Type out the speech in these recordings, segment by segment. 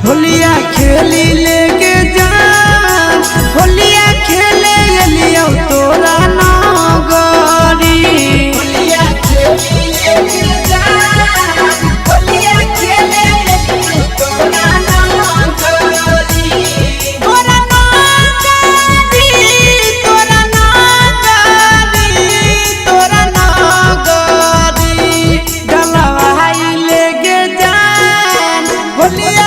होलिया खेली लेके जा होलिया खेले लियो तोरा नगरी होलिया खेली लेके जा होलिया खेले लियो तोरा नगरी तोरा नगरी तोरा नगरी तोरा नगरी डलवाई लेके जा होलिया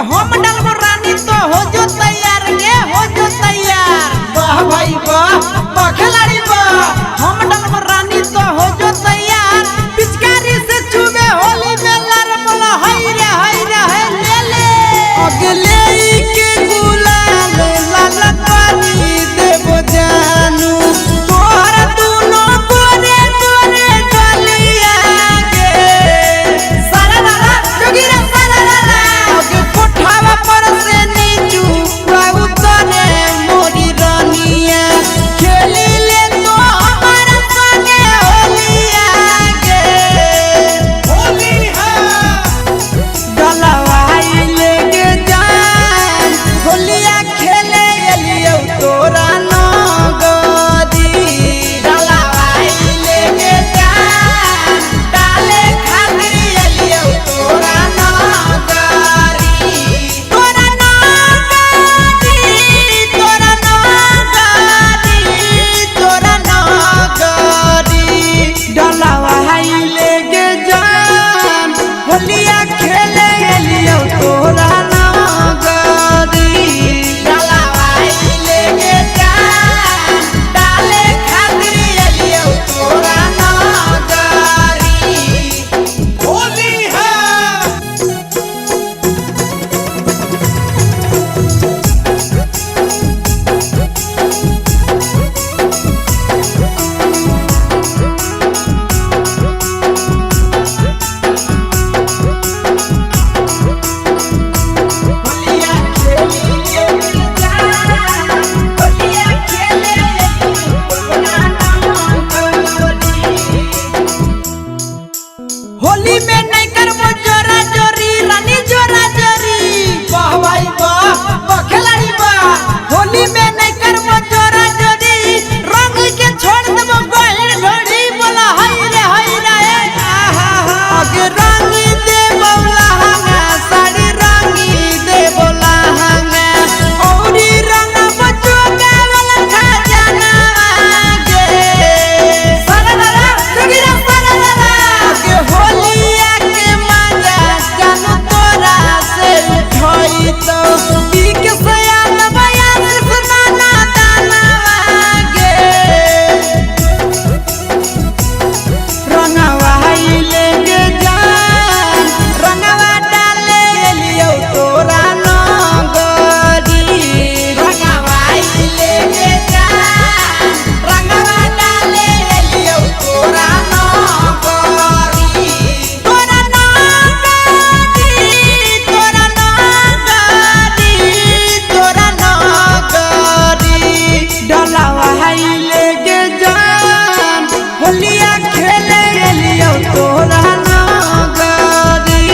हम डालबो रानी तो हो जो तैयार गे हो जो तैयार वाह भाई वाह खिलाड़ी वाह हम डालबो रानी तो हो जो तैयार पिचकारी से छुबे होली में लर बोला हाय रे है ले ले अगले के गुलाल लाल पानी देबो जानू तोहर दुनो गोरे गोरे गलिया गे सारा रा जोगिरा सारा रा कोठावा पर से नीचू बाबू तने मोरी रानिया खेली ले तो हमारा संगे होलिया गे होली है डलवाई लेके जान होलिया खेले लियो तोरा नगरी डलवाई लेके जान डाले खातिर लियो तोरा नगरी होलिया खेले लियो तोरा नगरी डलवाई लेके जान डाले खातिर लियो तोरा नगरी होली है होली में नहीं करबो जोरा जोरी रानी जोरा जोरी वाह भाई वाह खिलाड़ी वाह होली में नहीं करबो जोरा जोरी रंग के छोड़ देबो बहन ढोड़ी बोला हाय रे आगे रंगी देबो लहंगा साड़ी रंगी देबो लहंगा औरी रंग बचो गावल खजाना गे सारा रा जोगिरा सारा रा के होलिया के मजा जानू तोरा से उठाई तो पीक से आलबया से नाना दाना गे रंगवाई लेके जान रंगवा डाले लियो तोरा नगरी रंगवाई लेके जान रंगवा डाले लियो तोरा नगरी तोरा नगरी तोरा नगरी तोरा नगरी डलवाई लेके जान होलिया खेले लियो तोरा नगरी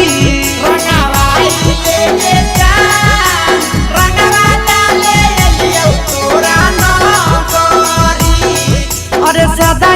रंगवाई लेके जान रंगवा डाले लियो तोरा नगरी अरे सदा